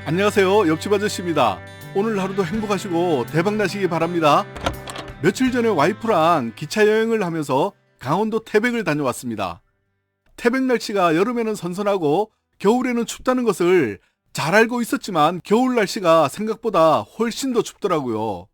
안녕하세요. 옆집 아저씨입니다. 오늘 하루도 행복하시고 대박나시기 바랍니다. 며칠 전에 와이프랑 기차 여행을 하면서 강원도 태백을 다녀왔습니다. 태백 날씨가 여름에는 선선하고 겨울에는 춥다는 것을 잘 알고 있었지만 겨울 날씨가 생각보다 훨씬 더 춥더라고요.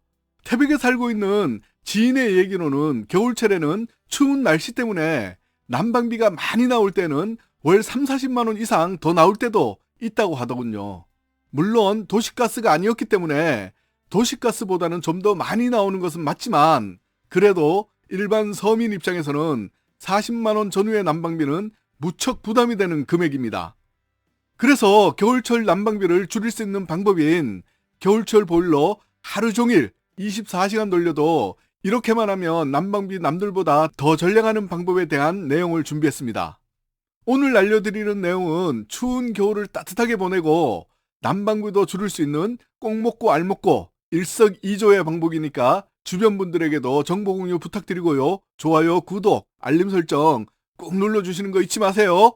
태백에 살고 있는 지인의 얘기로는 겨울철에는 추운 날씨 때문에 난방비가 많이 나올 때는 월 3, 40만 원 이상 더 나올 때도 있다고 하더군요. 물론 도시가스가 아니었기 때문에 도시가스보다는 좀 더 많이 나오는 것은 맞지만 그래도 일반 서민 입장에서는 40만 원 전후의 난방비는 무척 부담이 되는 금액입니다. 그래서 겨울철 난방비를 줄일 수 있는 방법인 겨울철 보일러 하루 종일 24시간 돌려도 이렇게만 하면 난방비 남들보다 더 절약하는 방법에 대한 내용을 준비했습니다. 오늘 알려드리는 내용은 추운 겨울을 따뜻하게 보내고 난방비도 줄일 수 있는 꼭 먹고 알 먹고 일석이조의 방법이니까 주변 분들에게도 정보 공유 부탁드리고요. 좋아요, 구독, 알림 설정 꼭 눌러주시는 거 잊지 마세요.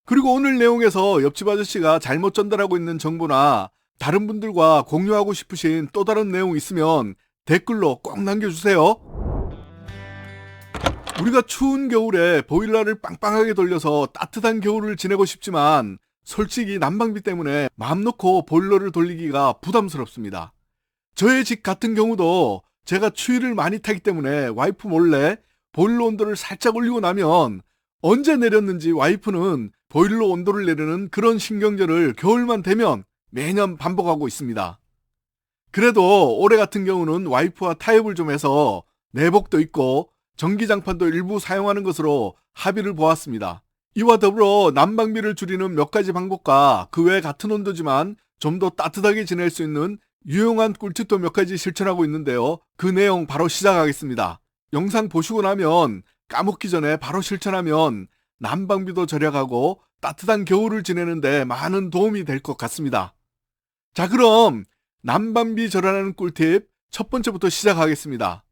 그리고 오늘 내용에서 옆집 아저씨가 잘못 전달하고 있는 정보나 다른 분들과 공유하고 싶으신 또 다른 내용 있으면 댓글로 꼭 남겨주세요. 우리가 추운 겨울에 보일러를 빵빵하게 돌려서 따뜻한 겨울을 지내고 싶지만 솔직히 난방비 때문에 마음 놓고 보일러를 돌리기가 부담스럽습니다. 저의 집 같은 경우도 제가 추위를 많이 타기 때문에 와이프 몰래 보일러 온도를 살짝 올리고 나면 언제 내렸는지 와이프는 보일러 온도를 내리는 그런 신경절을 겨울만 되면 매년 반복하고 있습니다. 그래도 올해 같은 경우는 와이프와 타협을 좀 해서 내복도 있고 전기장판도 일부 사용하는 것으로 합의를 보았습니다. 이와 더불어 난방비를 줄이는 몇 가지 방법과 그 외 같은 온도지만 좀 더 따뜻하게 지낼 수 있는 유용한 꿀팁도 몇 가지 실천하고 있는데요. 그 내용 바로 시작하겠습니다. 영상 보시고 나면 까먹기 전에 바로 실천하면 난방비도 절약하고 따뜻한 겨울을 지내는데 많은 도움이 될 것 같습니다. 자, 그럼 난방비 절약하는 꿀팁 첫 번째부터 시작하겠습니다.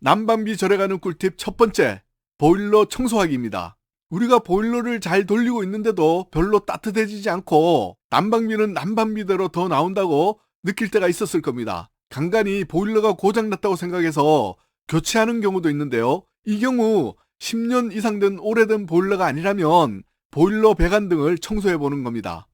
난방비 절약하는 꿀팁 첫 번째, 보일러 청소하기입니다. 우리가 보일러를 잘 돌리고 있는데도 별로 따뜻해지지 않고 난방비는 난방비대로 더 나온다고 느낄 때가 있었을 겁니다. 간간히 보일러가 고장났다고 생각해서 교체하는 경우도 있는데요. 이 경우 10년 이상 된 오래된 보일러가 아니라면 보일러 배관 등을 청소해 보는 겁니다.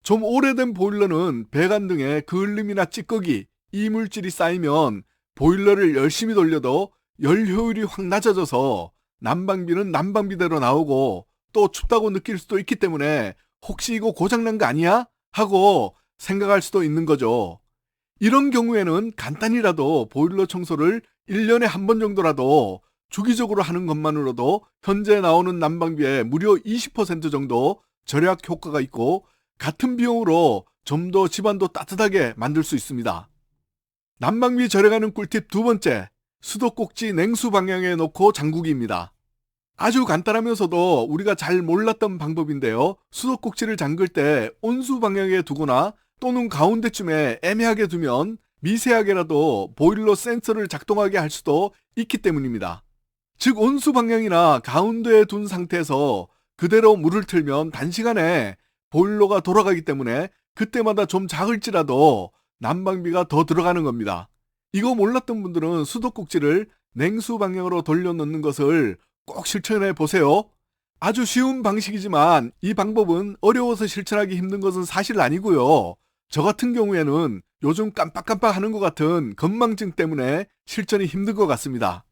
좀 오래된 보일러는 배관 등에 그을림이나 찌꺼기, 이물질이 쌓이면 보일러를 열심히 돌려도 열 효율이 확 낮아져서 난방비는 난방비대로 나오고 또 춥다고 느낄 수도 있기 때문에 혹시 이거 고장난 거 아니야? 하고 생각할 수도 있는 거죠. 이런 경우에는 간단히라도 보일러 청소를 1년에 한 번 정도라도 주기적으로 하는 것만으로도 현재 나오는 난방비의 무려 20% 정도 절약 효과가 있고 같은 비용으로 좀 더 집안도 따뜻하게 만들 수 있습니다. 난방비 절약하는 꿀팁 두 번째, 수도꼭지 냉수 방향에 놓고 잠그기입니다. 아주 간단하면서도 우리가 잘 몰랐던 방법인데요. 수도꼭지를 잠글 때 온수 방향에 두거나 또는 가운데쯤에 애매하게 두면 미세하게라도 보일러 센서를 작동하게 할 수도 있기 때문입니다. 즉 온수 방향이나 가운데에 둔 상태에서 그대로 물을 틀면 단시간에 보일러가 돌아가기 때문에 그때마다 좀 작을지라도 난방비가 더 들어가는 겁니다. 이거 몰랐던 분들은 수도꼭지를 냉수 방향으로 돌려놓는 것을 꼭 실천해 보세요. 아주 쉬운 방식이지만 이 방법은 어려워서 실천하기 힘든 것은 사실 아니고요. 저 같은 경우에는 요즘 깜빡깜빡 하는 것 같은 건망증 때문에 실천이 힘든 것 같습니다.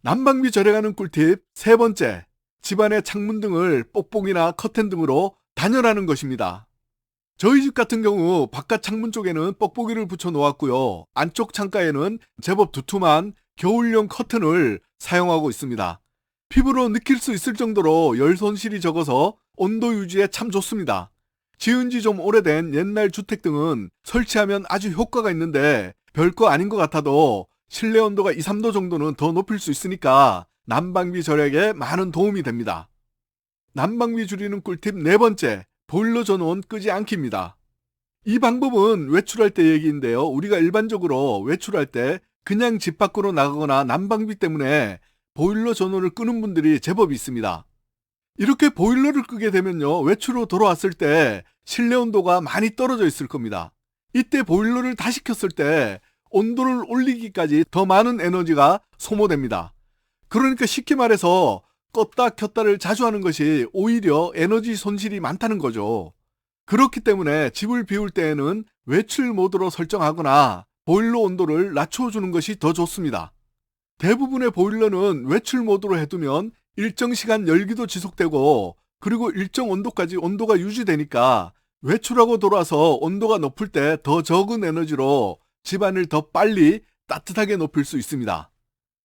난방비 절약하는 꿀팁 세 번째, 집안의 창문 등을 뽁뽁이나 커튼 등으로 단열하는 것입니다. 저희 집 같은 경우 바깥 창문 쪽에는 뽁뽁이를 붙여 놓았고요. 안쪽 창가에는 제법 두툼한 겨울용 커튼을 사용하고 있습니다. 피부로 느낄 수 있을 정도로 열 손실이 적어서 온도 유지에 참 좋습니다. 지은 지 좀 오래된 옛날 주택 등은 설치하면 아주 효과가 있는데 별거 아닌 것 같아도 실내 온도가 2, 3도 정도는 더 높일 수 있으니까 난방비 절약에 많은 도움이 됩니다. 난방비 줄이는 꿀팁 네 번째, 보일러 전원 끄지 않기입니다. 이 방법은 외출할 때 얘기인데요. 우리가 일반적으로 외출할 때 그냥 집 밖으로 나가거나 난방비 때문에 보일러 전원을 끄는 분들이 제법 있습니다. 이렇게 보일러를 끄게 되면요, 외출 후 돌아왔을 때 실내 온도가 많이 떨어져 있을 겁니다. 이때 보일러를 다시 켰을 때 온도를 올리기까지 더 많은 에너지가 소모됩니다. 그러니까 쉽게 말해서 껐다 켰다를 자주 하는 것이 오히려 에너지 손실이 많다는 거죠. 그렇기 때문에 집을 비울 때에는 외출 모드로 설정하거나 보일러 온도를 낮춰주는 것이 더 좋습니다. 대부분의 보일러는 외출 모드로 해두면 일정 시간 열기도 지속되고 그리고 일정 온도까지 온도가 유지되니까 외출하고 돌아서 온도가 높을 때 더 적은 에너지로 집안을 더 빨리 따뜻하게 높일 수 있습니다.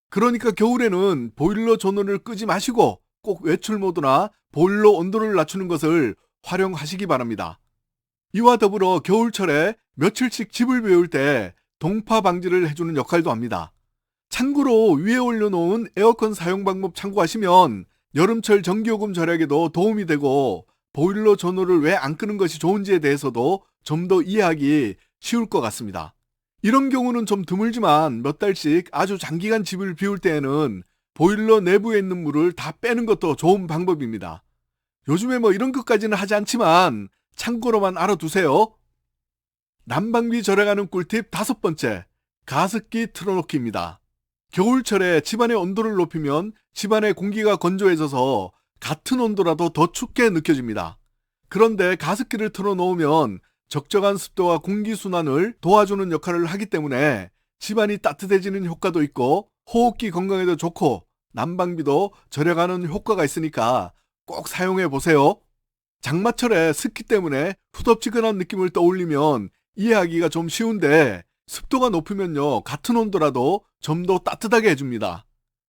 그러니까 겨울에는 보일러 전원을 끄지 마시고 꼭 외출 모드나 보일러 온도를 낮추는 것을 활용하시기 바랍니다. 이와 더불어 겨울철에 며칠씩 집을 비울 때 동파 방지를 해주는 역할도 합니다. 참고로 위에 올려놓은 에어컨 사용 방법 참고하시면 여름철 전기요금 절약에도 도움이 되고 보일러 전원을 왜 안 끄는 것이 좋은지에 대해서도 좀 더 이해하기 쉬울 것 같습니다. 이런 경우는 좀 드물지만 몇 달씩 아주 장기간 집을 비울 때에는 보일러 내부에 있는 물을 다 빼는 것도 좋은 방법입니다. 요즘에 이런 것까지는 하지 않지만 참고로만 알아두세요. 난방비 절약하는 꿀팁 5번째, 가습기 틀어놓기입니다. 겨울철에 집안의 온도를 높이면 집안의 공기가 건조해져서 같은 온도라도 더 춥게 느껴집니다. 그런데 가습기를 틀어놓으면 적정한 습도와 공기순환을 도와주는 역할을 하기 때문에 집안이 따뜻해지는 효과도 있고 호흡기 건강에도 좋고 난방비도 절약하는 효과가 있으니까 꼭 사용해 보세요. 장마철에 습기 때문에 후덥지근한 느낌을 떠올리면 이해하기가 좀 쉬운데 습도가 높으면요 같은 온도라도 좀 더 따뜻하게 해줍니다.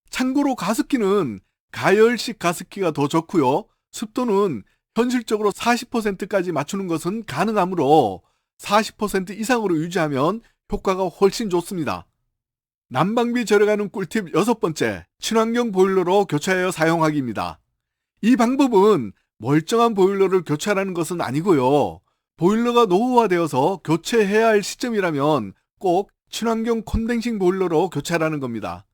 참고로 가습기는 가열식 가습기가 더 좋고요. 습도는 현실적으로 40%까지 맞추는 것은 가능하므로 40% 이상으로 유지하면 효과가 훨씬 좋습니다. 난방비 절약하는 꿀팁 6번째, 친환경 보일러로 교체하여 사용하기입니다. 이 방법은 멀쩡한 보일러를 교체하라는 것은 아니고요. 보일러가 노후화되어서 교체해야 할 시점이라면 꼭 친환경 콘덴싱 보일러로 교체하라는 겁니다.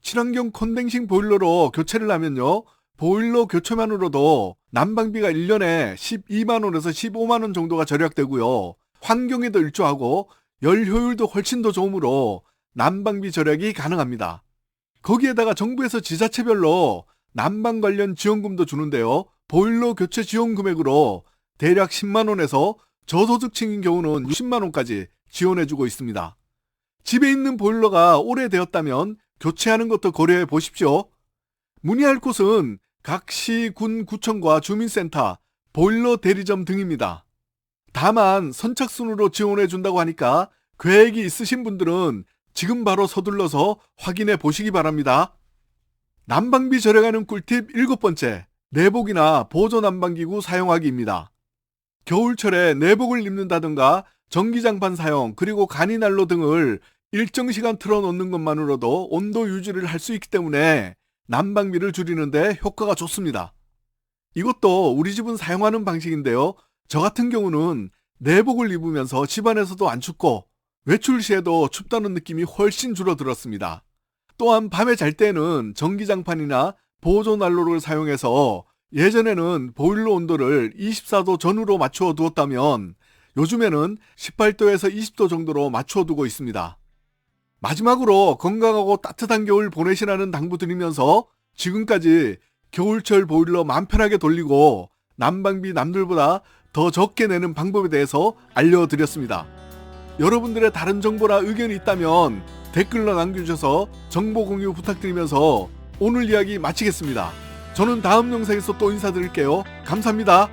친환경 콘덴싱 보일러로 교체를 하면요. 보일러 교체만으로도 난방비가 1년에 12만원에서 15만원 정도가 절약되고요. 환경에도 일조하고 열 효율도 훨씬 더 좋으므로 난방비 절약이 가능합니다. 거기에다가 정부에서 지자체별로 난방 관련 지원금도 주는데요. 보일러 교체 지원 금액으로 대략 10만원에서 저소득층인 경우는 60만원까지 지원해주고 있습니다. 집에 있는 보일러가 오래되었다면 교체하는 것도 고려해 보십시오. 문의할 곳은 각 시, 군, 구청과 주민센터, 보일러 대리점 등입니다. 다만 선착순으로 지원해 준다고 하니까 계획이 있으신 분들은 지금 바로 서둘러서 확인해 보시기 바랍니다. 난방비 절약하는 꿀팁 7번째, 내복이나 보조 난방기구 사용하기입니다. 겨울철에 내복을 입는다든가 전기장판 사용 그리고 간이난로 등을 일정 시간 틀어놓는 것만으로도 온도 유지를 할 수 있기 때문에 난방비를 줄이는데 효과가 좋습니다. 이것도 우리 집은 사용하는 방식인데요. 저 같은 경우는 내복을 입으면서 집안에서도 안 춥고 외출 시에도 춥다는 느낌이 훨씬 줄어들었습니다. 또한 밤에 잘 때는 전기장판이나 보조난로를 사용해서 예전에는 보일러 온도를 24도 전후로 맞추어 두었다면 요즘에는 18도에서 20도 정도로 맞추어 두고 있습니다. 마지막으로 건강하고 따뜻한 겨울 보내시라는 당부드리면서 지금까지 겨울철 보일러 마음 편하게 돌리고 난방비 남들보다 더 적게 내는 방법에 대해서 알려드렸습니다. 여러분들의 다른 정보나 의견이 있다면 댓글로 남겨주셔서 정보 공유 부탁드리면서 오늘 이야기 마치겠습니다. 저는 다음 영상에서 또 인사드릴게요. 감사합니다.